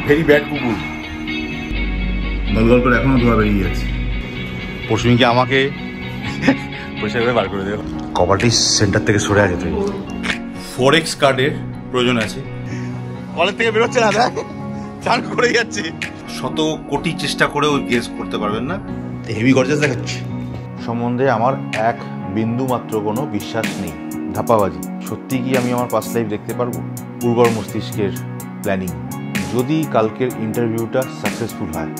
Very bad কুকুর। গল করে এখনো ধোয়া বেরিয়ে যাচ্ছে। পরশুদিনকে আমাকে পরিষ্কার করে বার করে দেবো। কপালটি সেন্টার থেকে সরে আছে। তুই ফরেক্স কার্ডের প্রয়োজন আছে। কলেজ থেকে বেরোচ্ছে না, দেখ চান করে যাচ্ছে। শত কোটি চেষ্টা করেও গেস করতে পারবেন না। হেভি গর্জাস দেখাচ্ছে। সম্বন্ধে আমার এক বিন্দু মাত্র কোনো বিশ্বাস নেই। ধাপ্পাবাজি। সত্যি কি আমি আমার পাস্ট লাইফ দেখতে পারবো? উর্বর মস্তিষ্কের প্ল্যানিং। যদি কালকের ইন্টারভিউটা সাকসেসফুল হয়,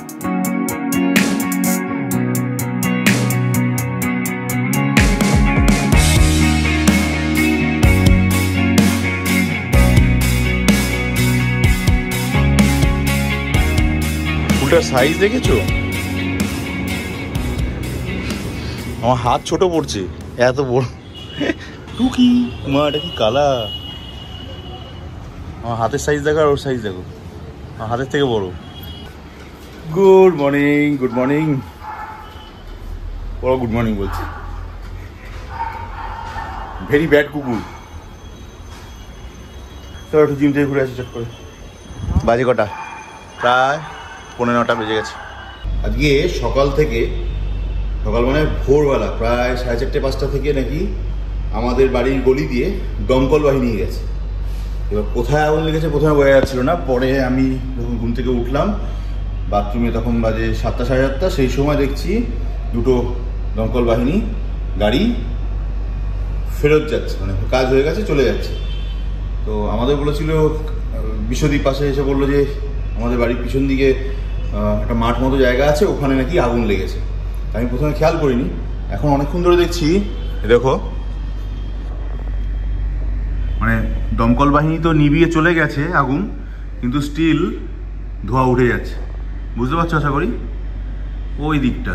ফুলটার সাইজ দেখেছো? আমার হাত ছোট পড়ছে, এত বড়। টুকি মা, এটা কি কালা? আমার হাতের সাইজ দেখো আর ওর সাইজ দেখো, আমার হাতের থেকে বড়। Good morning, good morning. বড় গুড মর্নিং বলছি। ভেরি ব্যাড কুকুর। তো একটু জিম থেকে ঘুরে আসি চট করে। বাজে কটা? প্রায় 9:15 বেজে গেছে। আজকে সকাল থেকে, সকাল মানে ভোরবেলা প্রায় 4:30-5টা থেকে নাকি আমাদের বাড়ির গলি দিয়ে দমকল বাহিনী গেছে। এবার কোথায় আগুন লেগেছে প্রথমে বোঝা যাচ্ছিল না। পরে আমি যখন ঘুম থেকে উঠলাম বাথরুমে, তখন বাজে 7টা 7:30। সেই সময় দেখছি দুটো দমকল বাহিনী গাড়ি ফেরত যাচ্ছে, মানে কাজ হয়ে গেছে চলে যাচ্ছে। তো আমাদের বলেছিল, বিশ্বদ্বীপ পাশে এসে বললো যে আমাদের বাড়ির পিছন দিকে একটা মাঠ মতো জায়গা আছে, ওখানে নাকি আগুন লেগেছে। আমি প্রথমে খেয়াল করিনি, এখন অনেকক্ষণ ধরে দেখছি। দেখো, মানে দমকল বাহিনী তো নিভিয়ে চলে গেছে আগুন, কিন্তু স্টিল ধোঁয়া উঠে যাচ্ছে। বুঝতে পারছো আশা করি? ওই দিকটা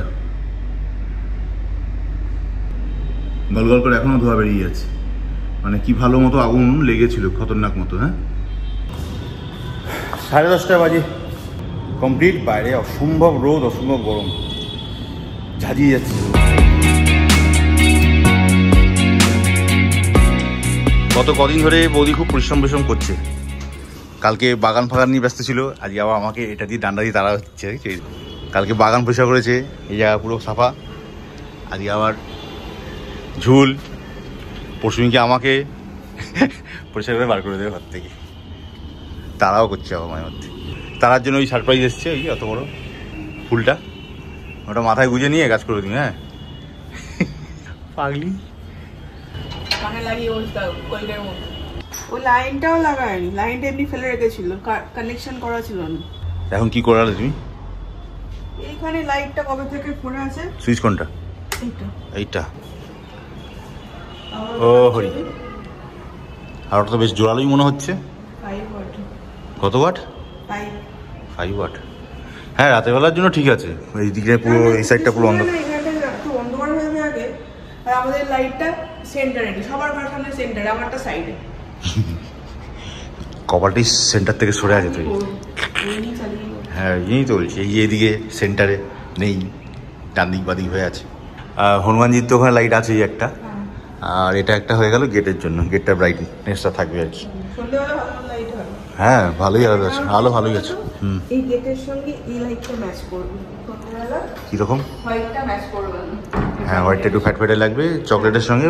গল করে এখনো ধোঁয়া বেরিয়ে যাচ্ছে। মানে কি ভালো মতো আগুন লেগেছিল, খতরনাক মতো। হ্যাঁ, 10:30 বাজে কমপ্লিট। বাইরে অসম্ভব রোদ, অসম্ভব গরম, ঝাঁঝিয়ে যাচ্ছে। গত কদিন ধরে বৌদি খুব পরিশ্রম করছে। কালকে বাগান ফাগান নিয়ে ব্যস্ত ছিল, আজকে আবার আমাকে এটা দিয়ে ডান্ডা দিয়ে তাড়া হচ্ছে। কালকে বাগান পরিষ্কার করেছে, এই জায়গা পুরো সাফা। আজকে আবার ঝুল। পরশুদিনকে আমাকে পরিষ্কার করে বার করে দেবে ঘর থেকে। তারাও করছে আবার মায়ের মধ্যে। তারার জন্য ওই সারপ্রাইজ এসছে, ওই অত বড় ফুলটা, ওটা মাথায় গুঁজে নিয়ে কাজ করে দিন। হ্যাঁ, পাগলি। ও লাইনটাও লাগায়নি, লাইনটা এমনি ফেলে রেখেছিল, কানেকশন করা ছিল না। এখন কি করালে তুমি? এইখানে লাইটটা কবে থেকে পড়ে আছে। সুইচ কোনটা? এইটা। ও হরি, আর ওটা তো বেশ জোরালোই মনে হচ্ছে। 5 ওয়াট। কত ওয়াট? 5 ওয়াট। হ্যাঁ, রাতের বেলার জন্য ঠিক আছে। এই দিকে পুরো, এই সাইডটা পুরো অন্ধকার। একটু অন্ধকার হয়ে যাবে আগে। আর আমাদের লাইটটা সেন্টারে, সবার সামনে সেন্টারে, আমারটা সাইডে। কপালটি সেন্টার থেকে সরে আছে। তুই হ্যাঁ, এই তো বলছি, এইদিকে সেন্টারে নেই, ডান দিক বাদিক হয়ে আছে। হনুমানজির তো ওখানে লাইট আছে একটা, আর এটা একটা হয়ে গেল গেটের জন্য। গেটটা ব্রাইটনেসটা থাকবে আর কি। হ্যাঁ, ভালোই আলো আছে, আলো ভালোই আছে। এই গেটের সঙ্গে এই লাইটটা ম্যাচ করবে। কিরকম? হোয়াইটটা ম্যাচ করবে। হ্যাঁ, হোয়াইটটা একটু ফ্যাট ফ্যাটে লাগবে, চকলেটের সঙ্গে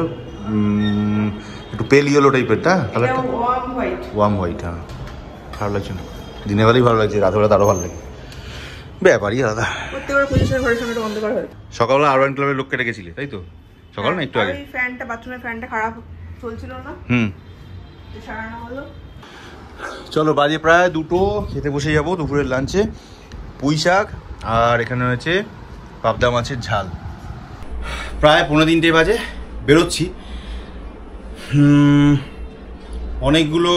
একটু পেল ইয়েলো টাইপের। কালারটা ওয়ার্ম হোয়াইট। হ্যাঁ, ভালো লাগছে না, দিনের বেলায় ভালো লাগছে, রাতের বেলা আরও ভালো লাগে। ব্যাপারই আলাদা। সকালবেলা আরবান ক্লাবের লোক কেটে গেছিলে, তাই তো? সকাল না একটু আগে ফ্যানটা, বাথরুমের ফ্যানটা খারাপ চলছিল না। সারানো হলো। চলো, বাজে প্রায় 2টো। খেতে বসে যাবো দুপুরের লাঞ্চে। পুঁই শাক আর এখানে হচ্ছে পাবদা মাছের ঝাল। প্রায় 2:45 বাজে, বেরোচ্ছি। অনেকগুলো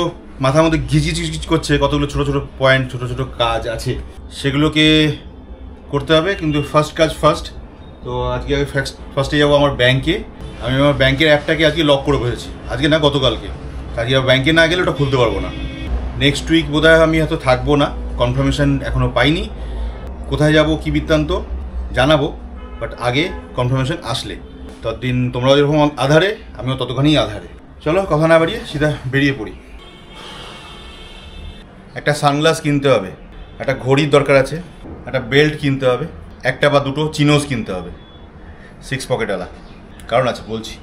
মাথার মধ্যে ঘিচ করছে, কতগুলো ছোটো ছোটো পয়েন্ট, ছোটো ছোটো কাজ আছে, সেগুলোকে করতে হবে। কিন্তু ফার্স্ট কাজ ফার্স্ট। তো আজকে আমি ফার্স্টে যাবো আমার ব্যাংকে। আমি আমার ব্যাংকের অ্যাপটাকে আজকে লক করে বসেছি, আজকে না গতকালকে। আজকে ব্যাংকে না গেলে ওটা খুলতে পারবো না। নেক্সট উইক বোধহয় আমি হয়তো থাকবো না, কনফার্মেশন এখনও পাইনি। কোথায় যাব কী বৃত্তান্ত জানাবো, বাট আগে কনফার্মেশন আসলে ততদিন তোমরাও যেরকম আধারে, আমিও ততখানি আধারে। চলো, কথা না বাড়িয়ে সিধা বেরিয়ে পড়ি। একটা সানগ্লাস কিনতে হবে, একটা ঘড়ির দরকার আছে, একটা বেল্ট কিনতে হবে, একটা বা দুটো চিনোজ কিনতে হবে 6 পকেটওয়ালা। কারণ আছে বলছি।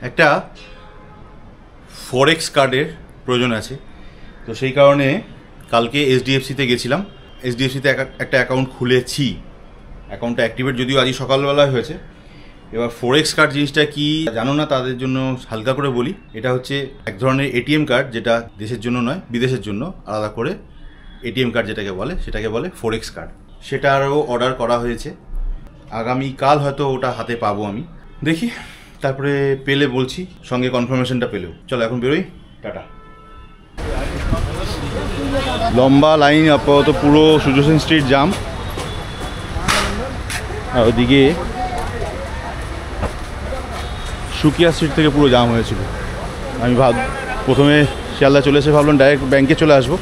একটা ফরেক্স কার্ডের প্রয়োজন আছে, তো সেই কারণে কালকে এইচডিএফসিতে গেছিলাম। এইচডিএফসিতে একটা অ্যাকাউন্ট খুলেছি, অ্যাকাউন্টটা অ্যাক্টিভেট যদিও আজই সকালবেলায় হয়েছে। এবার ফরেক্স কার্ড জিনিসটা কি জানো না তাদের জন্য হালকা করে বলি। এটা হচ্ছে এক ধরনের এটিএম কার্ড, যেটা দেশের জন্য নয় বিদেশের জন্য আলাদা করে এটিএম কার্ড যেটাকে বলে সেটাকে বলে ফরেক্স কার্ড। সেটারও অর্ডার করা হয়েছে, আগামীকাল হয়তো ওটা হাতে পাবো আমি, দেখি তারপরে পেলে বলছি, সঙ্গে কনফার্মেশনটা পেলেও। চলো এখন বেরোই, টাটা। লম্বা লাইন আপাতত পুরো সুজসেন স্ট্রিট জাম, আর ওদিকে সুকিয়া স্ট্রিট থেকে পুরো জাম হয়েছিল। আমি প্রথমে শিয়ালদা চলে এসে ভাবলাম ডাইরেক্ট ব্যাংকে চলে আসবো,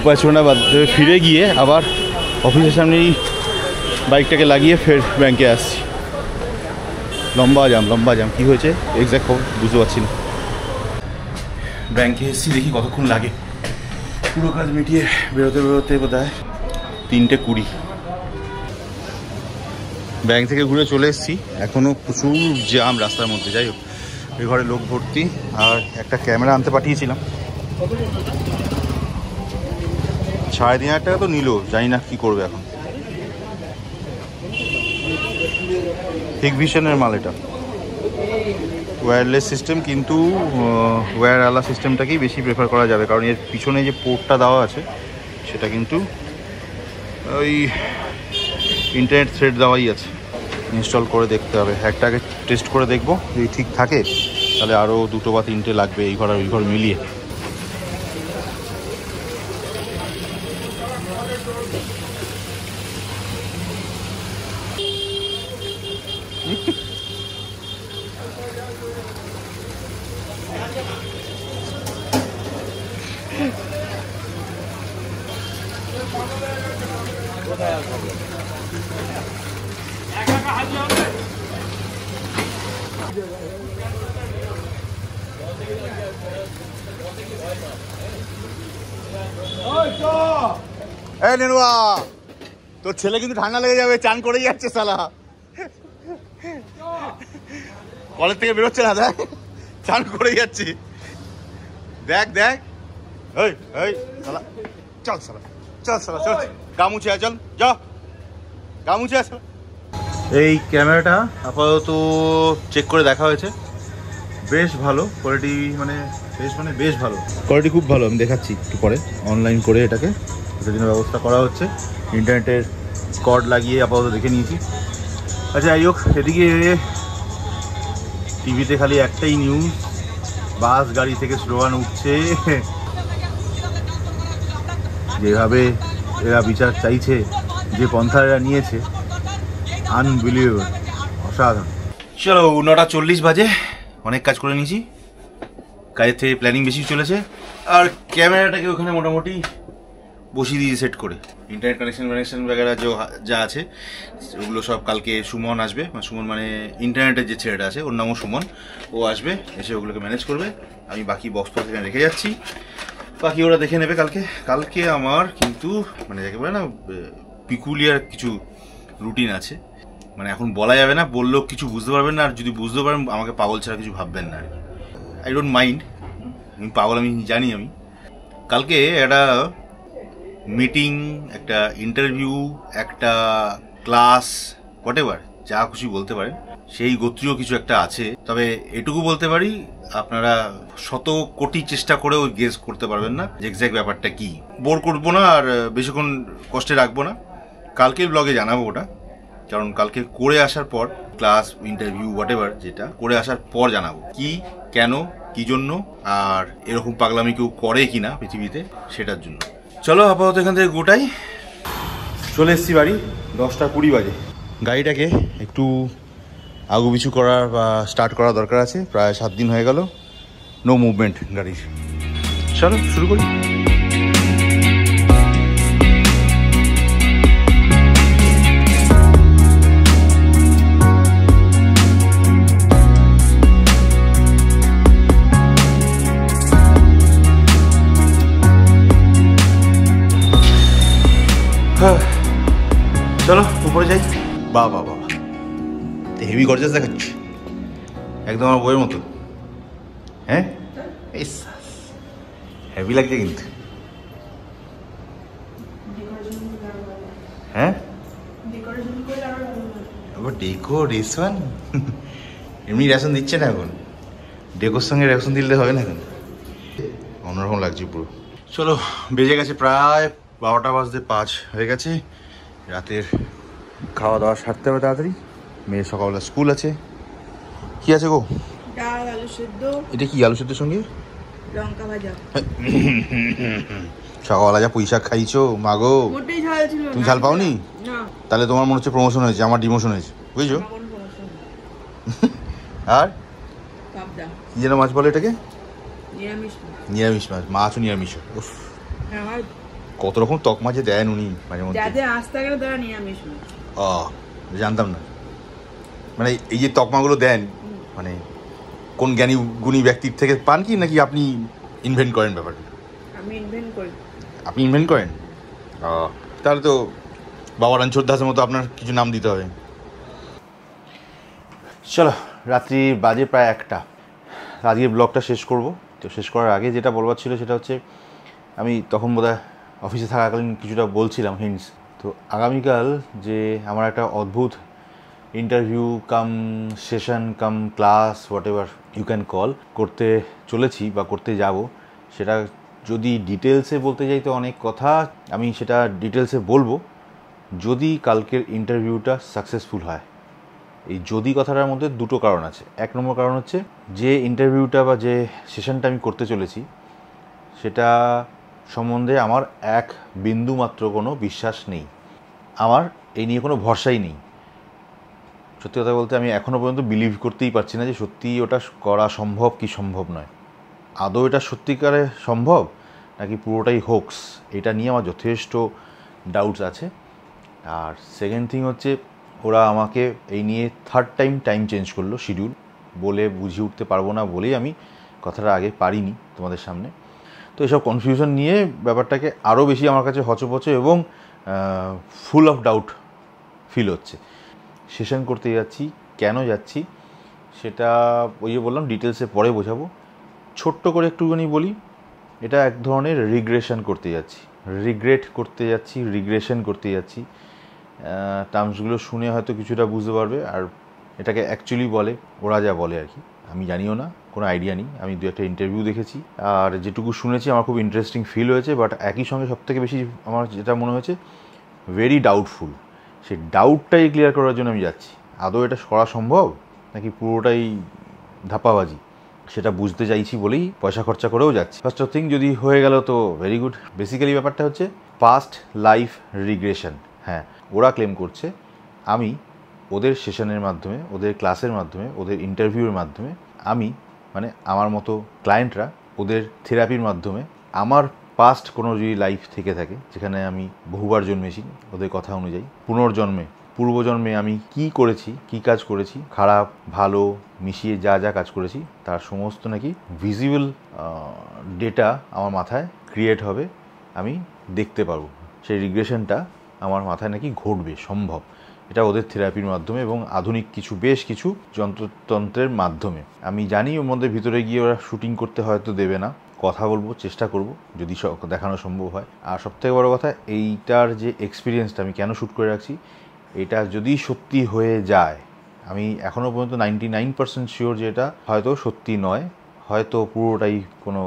উপায় ছিল না, বাদ ফিরে গিয়ে আবার অফিসের সামনেই বাইকটাকে লাগিয়ে ফের ব্যাংকে আসছি। লম্বা জাম কী হয়েছে এক্স্যাক্ট বুঝতে পারছি না। ব্যাংকে এসেছি, দেখি কতক্ষণ লাগে। পুরো কাজ মিটিয়ে বেরোতে বোধহয় 3:20। ব্যাংক থেকে ঘুরে চলে এসেছি, এখনও প্রচুর জ্যাম রাস্তার মধ্যে। যাই হোক, এই ঘরে লোক ভর্তি, আর একটা ক্যামেরা আনতে পাঠিয়েছিলাম, 3,500 টাকা তো নিল, জানি না কী করবে এখন। হিগভিশনের মাল এটা, ওয়্যারলেস সিস্টেম, কিন্তু ওয়্যারওয়ালা সিস্টেমটাকেই বেশি প্রেফার করা যাবে, কারণ এর পিছনে যে পোর্টটা দেওয়া আছে সেটা কিন্তু ওই ইন্টারনেট থ্রেড দেওয়াই আছে। ইনস্টল করে দেখতে হবে, একটা আগে টেস্ট করে দেখবো, যদি ঠিক থাকে তাহলে আরও 2 বা 3টে লাগবে এই ঘর আর ওই ঘর মিলিয়ে। এই নেনুয়া, তোর ছেলে কিন্তু ঠান্ডা লেগে যাবে, চান করেই যাচ্ছে শালা। কলেজ থেকে বেরোচ্ছে না, দেখ চান করেই যাচ্ছি, দেখ দেখ। এই এই শালা, চল শালা, চল শালা, চল গামুছে চল, যা গামুছে। এই ক্যামেরাটা আপাতত চেক করে দেখা হয়েছে, বেশ ভালো কোয়ালিটি, বেশ ভালো কোয়ালিটি, খুব ভালো। আমি দেখাচ্ছি একটু পরে, অনলাইন করে এটাকে এটার জন্য ব্যবস্থা করা হচ্ছে, ইন্টারনেটের কর্ড লাগিয়ে আপাতত দেখে নিয়েছি। আচ্ছা যাই হোক, এদিকে টিভিতে খালি একটাই নিউজ, বাস গাড়ি থেকে স্লোগান উঠছে, যেভাবে এরা বিচার চাইছে, যে পন্থা এরা নিয়েছে, আনবিলিভেবল, অসাধারণ। চলো 9:40 বাজে, অনেক কাজ করে নিয়েছি, কাজের থেকে প্ল্যানিং বেশি চলেছে। আর ক্যামেরাটাকে ওখানে মোটামুটি বসিয়ে দিয়েছি সেট করে, ইন্টারনেট কানেকশন বগেরা যা আছে ওগুলো সব কালকে সুমন আসবে, সুমন মানে ইন্টারনেটের যে ছেলেটা আছে, ওর নামও সুমন, ও আসবে, এসে ওগুলোকে ম্যানেজ করবে। আমি বাকি বক্স এখানে রেখে যাচ্ছি, বাকি ওরা দেখে নেবে কালকে। কালকে আমার কিন্তু যাকে বলে না, পিকুলিয়ার কিছু রুটিন আছে, এখন বলা যাবে না, বললেও কিছু বুঝতে পারবেন না, আর যদি বুঝতে পারেন আমাকে পাগল ছাড়া কিছু ভাববেন না। আই ডোন্ট মাইন্ড, আমি পাগল, আমি জানি। আমি কালকে একটা মিটিং, একটা ইন্টারভিউ, একটা ক্লাস, হোয়াটএভার যা খুশি বলতে পারেন, সেই গোত্রীয় কিছু একটা আছে। তবে এটুকু বলতে পারি, আপনারা 100 কোটি চেষ্টা করেও গেস করতে পারবেন না যে এক্স্যাক্ট ব্যাপারটা কি। বোর করবো না আর বেশিক্ষণ কষ্টে রাখবো না, কালকের ব্লগে জানাবো ওটা, কারণ কালকে করে আসার পর, ক্লাস ইন্টারভিউ হোয়াটএভার যেটা করে আসার পর জানাবো কি, কেন, কি জন্য, আর এরকম পাগলামি কেউ করে কিনা পৃথিবীতে, সেটার জন্য। চলো আপাতত এখান থেকে গোটাই, চলে এসেছি বাড়ি, 10:20 বাজে। গাড়িটাকে একটু আগুপিছু করার বা স্টার্ট করা দরকার আছে, প্রায় 7 দিন হয়ে গেল, নো মুভমেন্ট গাড়ির। চলো শুরু করি। চলো উপরে যাই। বাহ বাহ বাহ, হেভি গর্জাস দেখাচ্ছে, একদম আমার বইয়ের মতো। হ্যাঁ হেভি লাগছে কিন্তু। হ্যাঁ ডেকোরেশন, এমনি রেশন দিচ্ছে না এখন, ডেকোর সঙ্গে রেশন দিলে হবে না এখন, অন্যরকম লাগছে পুরো। চলো বেজে গেছে প্রায় 12:05 হয়ে গেছে, রাতের খাওয়া দাওয়া সারতে হবে তাড়াতাড়ি। মেয়ের সকালবেলা স্কুল আছে। কি আছে গো? ডাল, আলু সেদ্ধ। এটা কি আলু সেদ্ধের সঙ্গে লঙ্কা ভাজা। সকালবেলা যা পুঁই শাক খাইছো মাগো, মোটেই ঝাল ছিল না। তুমি ঝাল পাওনি? না। তাহলে তোমার মনে হচ্ছে প্রমোশন হয়েছে, আমার ডিমোশন হয়েছে, বুঝছো? আমার কোনো সমস্যা নেই। আর পাবদা। কি যেন মাছ বলে এটাকে? নিরামিষ মাছ। নিরামিষ মাছ, মাছও নিরামিষ। উফ, আমার কত রকম তক মাছে দেন উনি মাঝে মধ্যে। যাদের আসতে গেলে তারা নিরামিষ মাছ। ও জানতাম না, মানে এই যে তকমাগুলো দেন মানে কোন জ্ঞানী গুণী ব্যক্তির থেকে পান কি, নাকি আপনি ইনভেন্ট করেন ব্যাপারটা? আমি ইনভেন্ট করি। আপনি ইনভেন্ট করেন? ও তাহলে তো বাবা রণছোড় দাসের মতো আপনার কিছু নাম দিতে হবে। চলো রাত্রি বাজে প্রায় 1টা, আজকে ব্লগটা শেষ করব। তো শেষ করার আগে যেটা বলবার ছিল সেটা হচ্ছে, আমি তখন বোধহয় অফিসে থাকাকালীন কিছুটা বলছিলাম হিন্টস। তো আগামীকাল যে আমার একটা অদ্ভুত interview cum session cum class whatever you can call করতে চলেছি বা করতে যাব, সেটা যদি ডিটেলসে বলতে যাই তো অনেক কথা, আমি সেটা ডিটেলসে বলবো যদি কালকের ইন্টারভিউটা সাকসেসফুল হয়। এই যদি কথাটার মধ্যে দুটো কারণ আছে। 1 নম্বর কারণ হচ্ছে, যে ইন্টারভিউটা বা যে সেশনটা আমি করতে চলেছি সেটা সম্বন্ধে আমার এক বিন্দু মাত্র কোনো বিশ্বাস নেই, আমার এই নিয়ে কোনো ভরসাই নেই। সত্যি কথা বলতে আমি এখনও পর্যন্ত বিলিভ করতেই পারছি না যে সত্যি ওটা করা সম্ভব কি সম্ভব নয়। আদৌ এটা সত্যিকারে সম্ভব নাকি পুরোটাই হোক্স, এটা নিয়ে আমার যথেষ্ট ডাউটস আছে। আর সেকেন্ড থিং হচ্ছে, ওরা আমাকে এই নিয়ে 3rd টাইম চেঞ্জ করলো শিডিউল, বলে বুঝিয়ে উঠতে পারবো না বলেই আমি কথাটা আগে পারিনি তোমাদের সামনে। তো এসব কনফিউশন নিয়ে ব্যাপারটাকে আরও বেশি আমার কাছে হচপচে এবং ফুল অফ ডাউট ফিল হচ্ছে। সেশন করতে যাচ্ছি, কেন যাচ্ছি সেটা ওই যে বললাম ডিটেলসে পরে বোঝাবো। ছোট্ট করে একটুখানি বলি, এটা এক ধরনের রিগ্রেশন করতে যাচ্ছি, রিগ্রেশন করতে যাচ্ছি। টার্মসগুলো শুনে হয়তো কিছুটা বুঝতে পারবে। আর এটাকে অ্যাকচুয়ালি বলে, ওরা যা বলে আর কি, আমি জানিও না, কোনো আইডিয়া নেই। আমি 2-1টা ইন্টারভিউ দেখেছি আর যেটুকু শুনেছি আমার খুব ইন্টারেস্টিং ফিল হয়েছে, বাট একই সঙ্গে সবথেকে বেশি আমার যেটা মনে হয়েছে ভেরি ডাউটফুল। সেই ডাউটটাই ক্লিয়ার করার জন্য আমি যাচ্ছি। আদৌ এটা করা সম্ভব নাকি পুরোটাই ধাপ্পাবাজি সেটা বুঝতে চাইছি বলেই পয়সা খরচা করেও যাচ্ছি। ফার্স্ট অফ থিং যদি হয়ে গেল তো ভেরি গুড। বেসিক্যালি ব্যাপারটা হচ্ছে পাস্ট লাইফ রিগ্রেশন। হ্যাঁ, ওরা ক্লেম করছে আমি ওদের সেশনের মাধ্যমে, ওদের ক্লাসের মাধ্যমে, ওদের ইন্টারভিউয়ের মাধ্যমে, আমি মানে আমার মতো ক্লায়েন্টরা ওদের থেরাপির মাধ্যমে আমার পাস্ট কোনো যদি লাইফ থেকে থাকে যেখানে আমি বহুবার জন্মেছি ওদের কথা অনুযায়ী, পূর্বজন্মে আমি কি করেছি, কি কাজ করেছি, খারাপ ভালো মিশিয়ে যা যা কাজ করেছি তার সমস্ত নাকি ভিজিবল ডেটা আমার মাথায় ক্রিয়েট হবে, আমি দেখতে পারবো। সেই রিগ্রেশনটা আমার মাথায় নাকি ঘটবে সম্ভব, এটা ওদের থেরাপির মাধ্যমে এবং আধুনিক বেশ কিছু যন্ত্রতন্ত্রের মাধ্যমে। আমি জানি ওর মধ্যে ভিতরে গিয়ে ওরা শুটিং করতে হয়তো দেবে না, কথা বলবো, চেষ্টা করব যদি দেখানো সম্ভব হয়। আর সবথেকে বড় কথা, এইটার যে এক্সপিরিয়েন্সটা আমি কেন শ্যুট করে রাখছি, এটা যদি সত্যি হয়ে যায়, আমি এখনও পর্যন্ত 99% শিওর যে এটা হয়তো সত্যি নয়, হয়তো পুরোটাই কোনো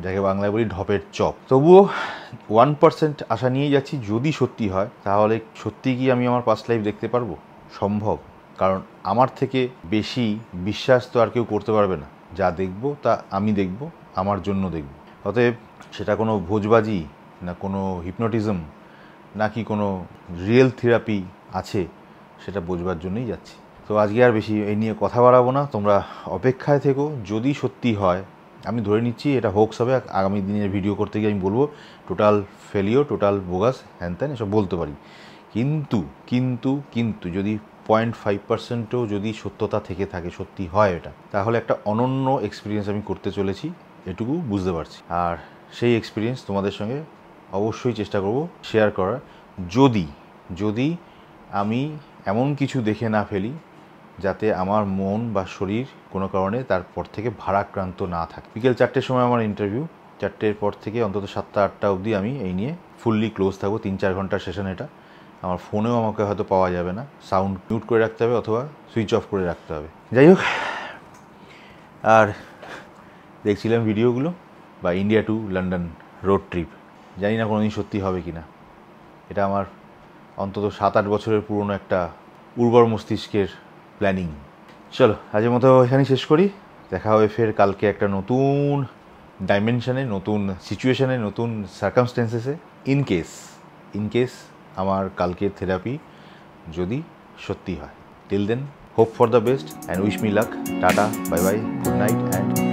যাকে বাংলায় বলি ঢপের চপ। তবুও 1% আশা নিয়ে যাচ্ছি, যদি সত্যি হয় তাহলে সত্যি কি আমি আমার পাস্ট লাইফ দেখতে পারবো? সম্ভব, কারণ আমার থেকে বেশি বিশ্বাস তো আর কেউ করতে পারবে না। যা দেখব তা আমি দেখব, আমার জন্য দেখব। অতএব সেটা কোনো ভোজবাজি না কোনো হিপনোটিজম নাকি কোনো রিয়েল থেরাপি আছে, সেটা বোঝবার জন্যই যাচ্ছি। তো আজকে আর বেশি এই নিয়ে কথা বাড়াবো না, তোমরা অপেক্ষায় থেকো। যদি সত্যি হয়, আমি ধরে নিচ্ছি এটা হোক্স হবে, আগামী দিনের ভিডিও করতে গিয়ে আমি বলবো টোটাল ফেলিও, টোটাল বোগাস, হ্যান ত্যান এসব বলতে পারি। কিন্তু যদি 0.5%ও যদি সত্যতা থেকে থাকে, সত্যি হয় এটা, তাহলে একটা অনন্য এক্সপিরিয়েন্স আমি করতে চলেছি, এটুকু বুঝতে পারছি। আর সেই এক্সপিরিয়েন্স তোমাদের সঙ্গে অবশ্যই চেষ্টা করব শেয়ার করার, যদি আমি এমন কিছু দেখে না ফেলি যাতে আমার মন বা শরীর কোনো কারণে তারপর থেকে ভারাক্রান্ত না থাকে। বিকেল 4টের সময় আমার ইন্টারভিউ, 4টের পর থেকে অন্তত 7টা 8টা অবধি আমি এই নিয়ে ফুললি ক্লোজ থাকবো। 3-4 ঘন্টার সেশন এটা। আমার ফোনেও আমাকে হয়তো পাওয়া যাবে না, সাউন্ড মিউট করে রাখতে হবে অথবা সুইচ অফ করে রাখতে হবে। যাই হোক, আর দেখছিলাম ভিডিওগুলো বা India to London road trip, জানি না কোনোদিন সত্যি হবে কি না। এটা আমার অন্তত 7-8 বছরের পুরনো একটা উর্বর মস্তিষ্কের প্ল্যানিং। চলো আজের মতো এখানেই শেষ করি। দেখা হবে ফের কালকে একটা নতুন ডাইমেনশনে, নতুন সিচুয়েশানে, নতুন সার্কামস্টেন্সেসে। ইন কেস আমার কালকের থেরাপি যদি সত্যি হয়। Till then, hope for the best and wish me luck. Tata, bye bye, good night and